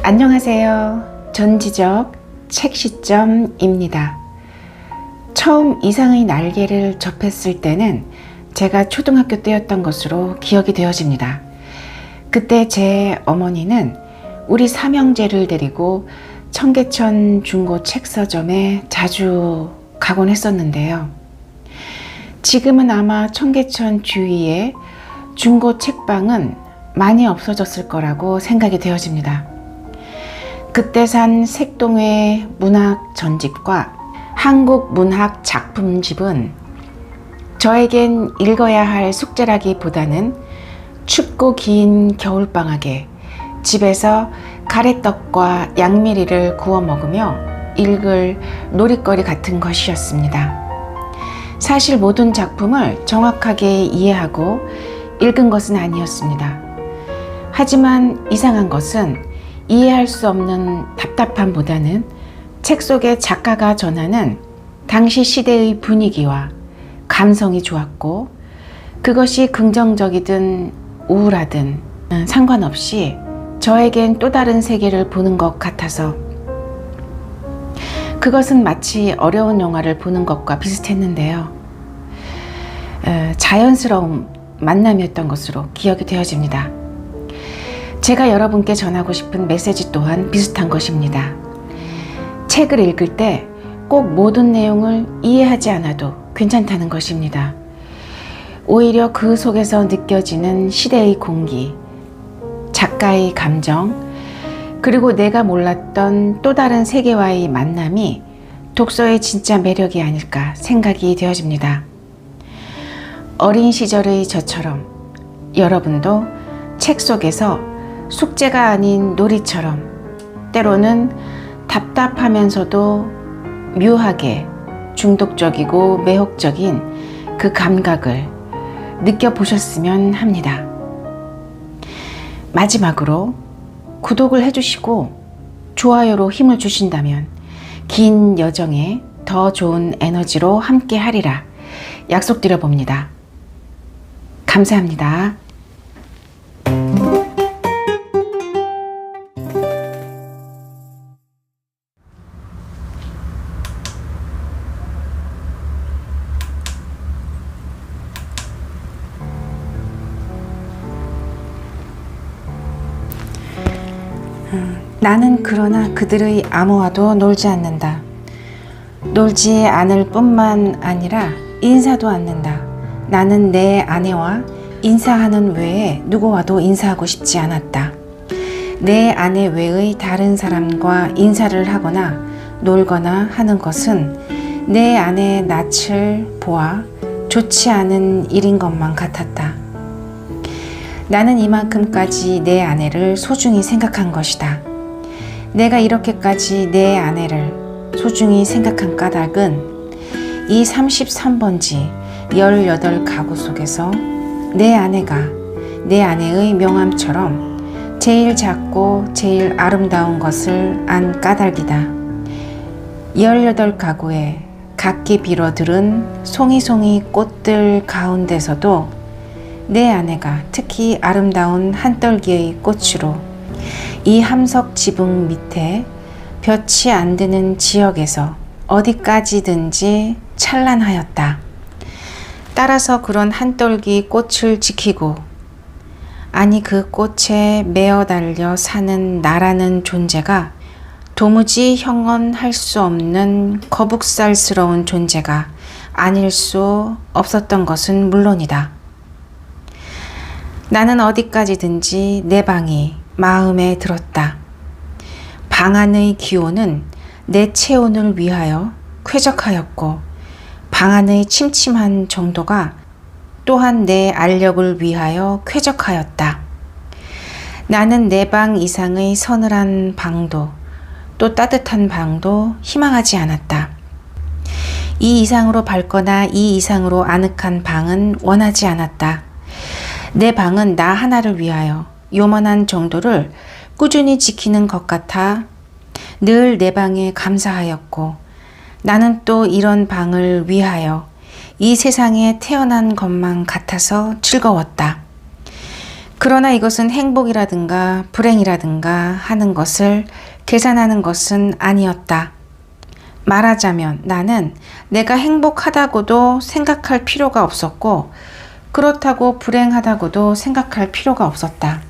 안녕하세요. 전지적 책시점입니다. 처음 이상의 날개를 접했을 때는 제가 초등학교 때였던 것으로 기억이 되어집니다. 그때 제 어머니는 우리 삼형제를 데리고 청계천 중고 책서점에 자주 가곤 했었는데요. 지금은 아마 청계천 주위에 중고 책방은 많이 없어졌을 거라고 생각이 되어집니다. 그때 산 색동회 문학 전집과 한국 문학 작품집은 저에겐 읽어야 할 숙제라기보다는 춥고 긴 겨울방학에 집에서 가래떡과 양미리를 구워 먹으며 읽을 놀이거리 같은 것이었습니다. 사실 모든 작품을 정확하게 이해하고 읽은 것은 아니었습니다. 하지만 이상한 것은 이해할 수 없는 답답함보다는 책 속의 작가가 전하는 당시 시대의 분위기와 감성이 좋았고, 그것이 긍정적이든 우울하든 상관없이 저에겐 또 다른 세계를 보는 것 같아서 그것은 마치 어려운 영화를 보는 것과 비슷했는데요. 자연스러운 만남이었던 것으로 기억이 되어집니다. 제가 여러분께 전하고 싶은 메시지 또한 비슷한 것입니다. 책을 읽을 때 꼭 모든 내용을 이해하지 않아도 괜찮다는 것입니다. 오히려 그 속에서 느껴지는 시대의 공기, 작가의 감정, 그리고 내가 몰랐던 또 다른 세계와의 만남이 독서의 진짜 매력이 아닐까 생각이 되어집니다. 어린 시절의 저처럼 여러분도 책 속에서 숙제가 아닌 놀이처럼 때로는 답답하면서도 묘하게 중독적이고 매혹적인 그 감각을 느껴보셨으면 합니다. 마지막으로 구독을 해주시고 좋아요로 힘을 주신다면 긴 여정에 더 좋은 에너지로 함께 하리라 약속드려 봅니다. 감사합니다. 나는 그러나 그들의 아무와도 놀지 않는다. 놀지 않을 뿐만 아니라 인사도 않는다. 나는 내 아내와 인사하는 외에 누구와도 인사하고 싶지 않았다. 내 아내 외의 다른 사람과 인사를 하거나 놀거나 하는 것은 내 아내의 낯을 보아 좋지 않은 일인 것만 같았다. 나는 이만큼까지 내 아내를 소중히 생각한 것이다. 내가 이렇게까지 내 아내를 소중히 생각한 까닭은 이 33번지 18가구 속에서 내 아내가 내 아내의 명함처럼 제일 작고 제일 아름다운 것을 안 까닭이다. 18가구에 각기 빌어들은 송이송이 꽃들 가운데서도 내 아내가 특히 아름다운 한떨기의 꽃으로 이 함석 지붕 밑에 볕이 안 드는 지역에서 어디까지든지 찬란하였다. 따라서 그런 한떨기 꽃을 지키고, 아니 그 꽃에 매어 달려 사는 나라는 존재가 도무지 형언할 수 없는 거북살스러운 존재가 아닐 수 없었던 것은 물론이다. 나는 어디까지든지 내 방이 마음에 들었다. 방 안의 기온은 내 체온을 위하여 쾌적하였고, 방 안의 침침한 정도가 또한 내 알력을 위하여 쾌적하였다. 나는 내 방 이상의 서늘한 방도 또 따뜻한 방도 희망하지 않았다. 이 이상으로 밝거나 이 이상으로 아늑한 방은 원하지 않았다. 내 방은 나 하나를 위하여 요만한 정도를 꾸준히 지키는 것 같아 늘 내 방에 감사하였고, 나는 또 이런 방을 위하여 이 세상에 태어난 것만 같아서 즐거웠다. 그러나 이것은 행복이라든가 불행이라든가 하는 것을 계산하는 것은 아니었다. 말하자면 나는 내가 행복하다고도 생각할 필요가 없었고 그렇다고 불행하다고도 생각할 필요가 없었다.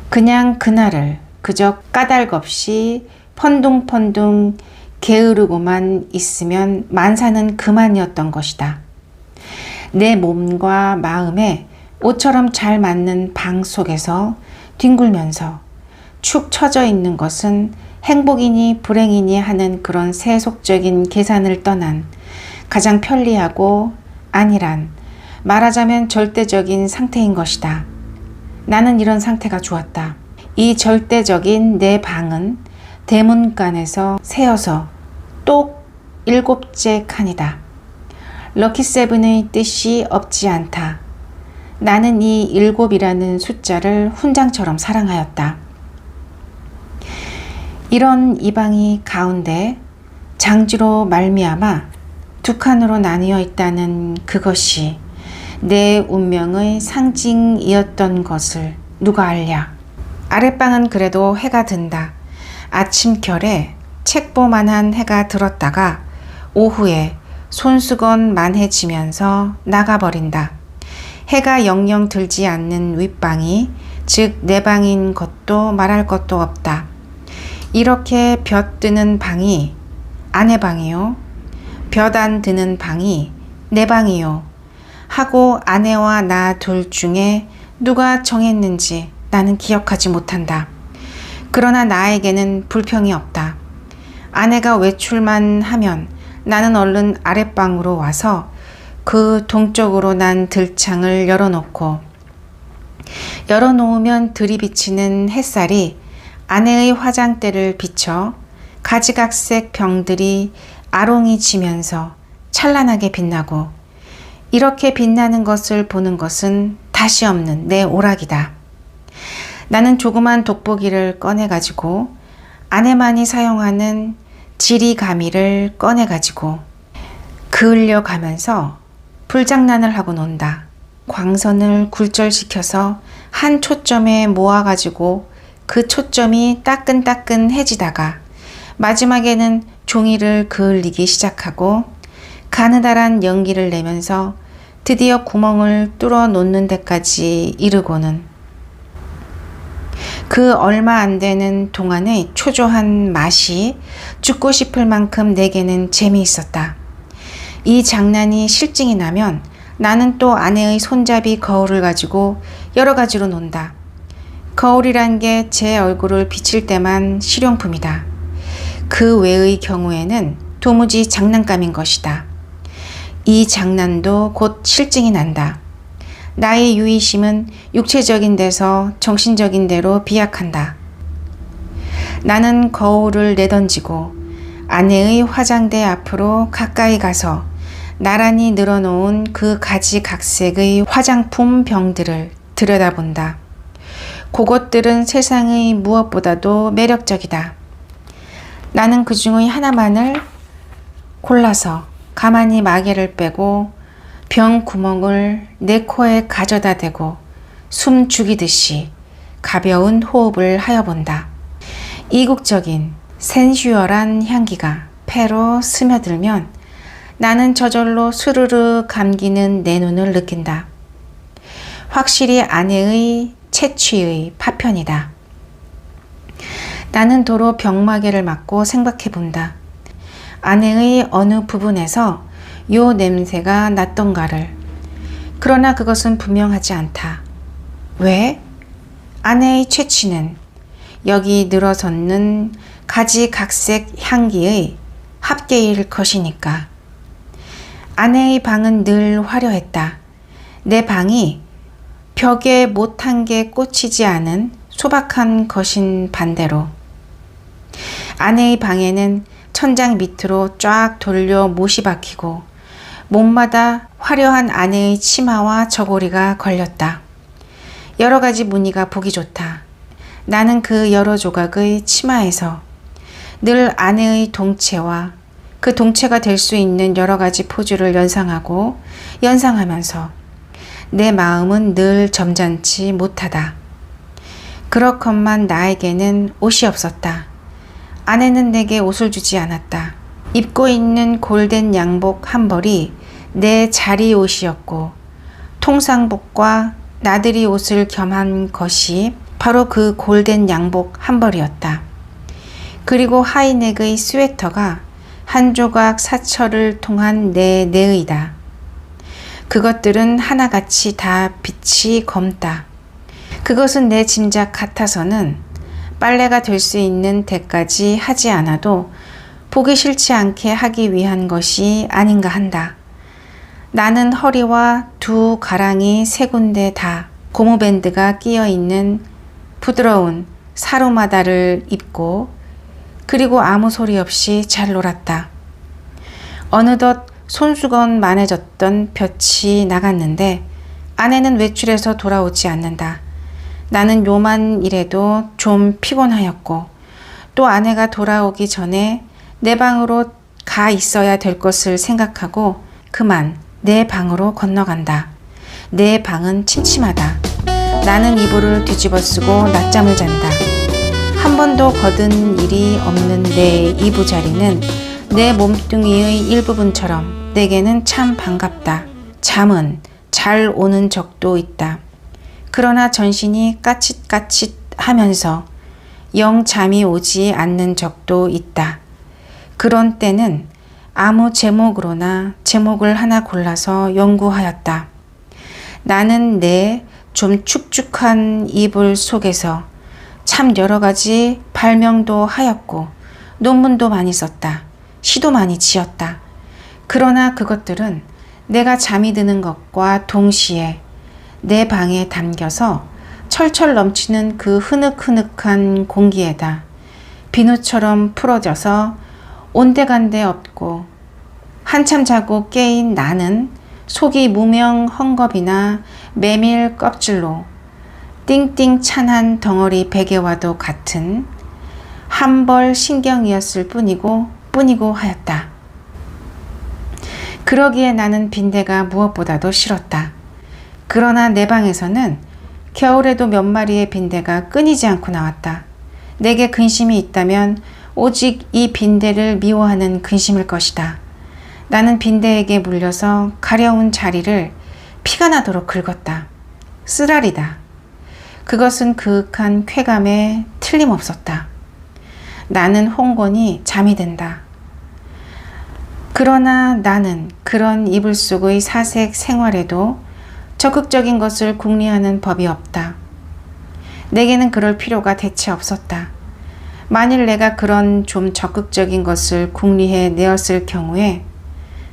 그냥 그날을 그저 까닭없이 펀둥펀둥 게으르고만 있으면 만사는 그만이었던 것이다. 내 몸과 마음에 옷처럼 잘 맞는 방 속에서 뒹굴면서 축 처져 있는 것은 행복이니 불행이니 하는 그런 세속적인 계산을 떠난 가장 편리하고 안일한, 말하자면 절대적인 상태인 것이다. 나는 이런 상태가 좋았다. 이 절대적인 내 방은 대문간에서 세어서 똑 7째 칸이다. 럭키세븐의 뜻이 없지 않다. 나는 이 7이라는 숫자를 훈장처럼 사랑하였다. 이런 이 방이 가운데 장지로 말미암아 두 칸으로 나뉘어 있다는 그것이 내 운명의 상징이었던 것을 누가 알랴. 아랫방은 그래도 해가 든다. 아침결에 책보만한 해가 들었다가 오후에 손수건만해지면서 나가버린다. 해가 영영 들지 않는 윗방이 즉 내 방인 것도 말할 것도 없다. 이렇게 볕 드는 방이 아내 방이요. 볕 안 드는 방이 내 방이요. 하고 아내와 나 둘 중에 누가 정했는지 나는 기억하지 못한다. 그러나 나에게는 불평이 없다. 아내가 외출만 하면 나는 얼른 아랫방으로 와서 그 동쪽으로 난 들창을 열어놓으면 들이비치는 햇살이 아내의 화장대를 비춰 가지각색 병들이 아롱이 지면서 찬란하게 빛나고 이렇게 빛나는 것을 보는 것은 다시 없는 내 오락이다. 나는 조그만 돋보기를 꺼내가지고 아내만이 사용하는 지리가미를 꺼내가지고 그을려 가면서 불장난을 하고 논다. 광선을 굴절시켜서 한 초점에 모아가지고 그 초점이 따끈따끈해지다가 마지막에는 종이를 그을리기 시작하고 가느다란 연기를 내면서 드디어 구멍을 뚫어 놓는 데까지 이르고는 그 얼마 안 되는 동안의 초조한 맛이 죽고 싶을 만큼 내게는 재미있었다. 이 장난이 실증이 나면 나는 또 아내의 손잡이 거울을 가지고 여러 가지로 논다. 거울이란 게 제 얼굴을 비칠 때만 실용품이다. 그 외의 경우에는 도무지 장난감인 것이다. 이 장난도 곧 실증이 난다. 나의 유의심은 육체적인 데서 정신적인 데로 비약한다. 나는 거울을 내던지고 아내의 화장대 앞으로 가까이 가서 나란히 늘어놓은 그 가지각색의 화장품 병들을 들여다본다. 그것들은 세상의 무엇보다도 매력적이다. 나는 그 중의 하나만을 골라서 가만히 마개를 빼고 병 구멍을 내 코에 가져다 대고 숨 죽이듯이 가벼운 호흡을 하여본다. 이국적인 센슈얼한 향기가 폐로 스며들면 나는 저절로 스르르 감기는 내 눈을 느낀다. 확실히 아내의 채취의 파편이다. 나는 도로 병마개를 맞고 생각해 본다. 아내의 어느 부분에서 요 냄새가 났던가를. 그러나 그것은 분명하지 않다. 왜? 아내의 채취는 여기 늘어섰는 가지각색 향기의 합계일 것이니까. 아내의 방은 늘 화려했다. 내 방이 벽에 못한 게 꽂히지 않은 소박한 것인 반대로. 아내의 방에는 천장 밑으로 쫙 돌려 못이 박히고 몸마다 화려한 아내의 치마와 저고리가 걸렸다. 여러 가지 무늬가 보기 좋다. 나는 그 여러 조각의 치마에서 늘 아내의 동체와 그 동체가 될 수 있는 여러 가지 포즈를 연상하면서 내 마음은 늘 점잖지 못하다. 그렇건만 나에게는 옷이 없었다. 아내는 내게 옷을 주지 않았다. 입고 있는 골덴 양복 한 벌이 내 자리 옷이었고 통상복과 나들이 옷을 겸한 것이 바로 그 골덴 양복 한 벌이었다. 그리고 하이넥의 스웨터가 한 조각 사철을 통한 내 내의다. 그것들은 하나같이 다 빛이 검다. 그것은 내 짐작 같아서는 빨래가 될 수 있는 데까지 하지 않아도 보기 싫지 않게 하기 위한 것이 아닌가 한다. 나는 허리와 두 가랑이 세 군데 다 고무밴드가 끼어 있는 부드러운 사루마다를 입고 그리고 아무 소리 없이 잘 놀았다. 어느덧 손수건만해졌던 볕이 나갔는데 아내는 외출해서 돌아오지 않는다. 나는 요만 일해도 좀 피곤하였고 또 아내가 돌아오기 전에 내 방으로 가 있어야 될 것을 생각하고 그만 내 방으로 건너간다. 내 방은 침침하다. 나는 이불을 뒤집어 쓰고 낮잠을 잔다. 한 번도 거둔 일이 없는 내 이부자리는 내 몸뚱이의 일부분처럼 내게는 참 반갑다. 잠은 잘 오는 적도 있다. 그러나 전신이 까칫까칫 하면서 영 잠이 오지 않는 적도 있다. 그런 때는 아무 제목으로나 제목을 하나 골라서 연구하였다. 나는 내 좀 축축한 이불 속에서 참 여러 가지 발명도 하였고 논문도 많이 썼다. 시도 많이 지었다. 그러나 그것들은 내가 잠이 드는 것과 동시에 내 방에 담겨서 철철 넘치는 그 흐느흐느한 공기에다 비누처럼 풀어져서 온데간데 없고 한참 자고 깨인 나는 속이 무명 헝겊이나 메밀 껍질로 띵띵 찬한 덩어리 베개와도 같은 한 벌 신경이었을 뿐이고 하였다. 그러기에 나는 빈대가 무엇보다도 싫었다. 그러나 내 방에서는 겨울에도 몇 마리의 빈대가 끊이지 않고 나왔다. 내게 근심이 있다면 오직 이 빈대를 미워하는 근심일 것이다. 나는 빈대에게 물려서 가려운 자리를 피가 나도록 긁었다. 쓰라리다. 그것은 그윽한 쾌감에 틀림없었다. 나는 홍건히 잠이 든다. 그러나 나는 그런 이불 속의 사색 생활에도 적극적인 것을 궁리하는 법이 없다. 내게는 그럴 필요가 대체 없었다. 만일 내가 그런 좀 적극적인 것을 궁리해 내었을 경우에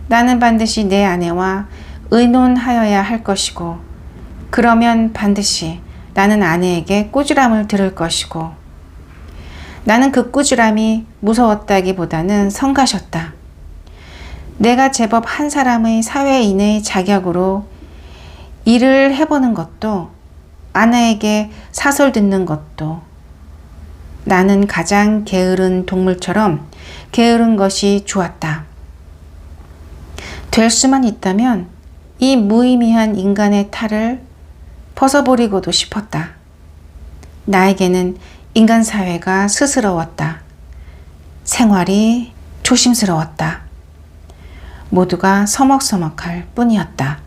나는 반드시 내 아내와 의논하여야 할 것이고 그러면 반드시 나는 아내에게 꾸지람을 들을 것이고 나는 그 꾸지람이 무서웠다기보다는 성가셨다. 내가 제법 한 사람의 사회인의 자격으로 일을 해보는 것도 아내에게 사설 듣는 것도 나는 가장 게으른 동물처럼 게으른 것이 좋았다. 될 수만 있다면 이 무의미한 인간의 탈을 벗어버리고도 싶었다. 나에게는 인간 사회가 스스러웠다. 생활이 조심스러웠다. 모두가 서먹서먹할 뿐이었다.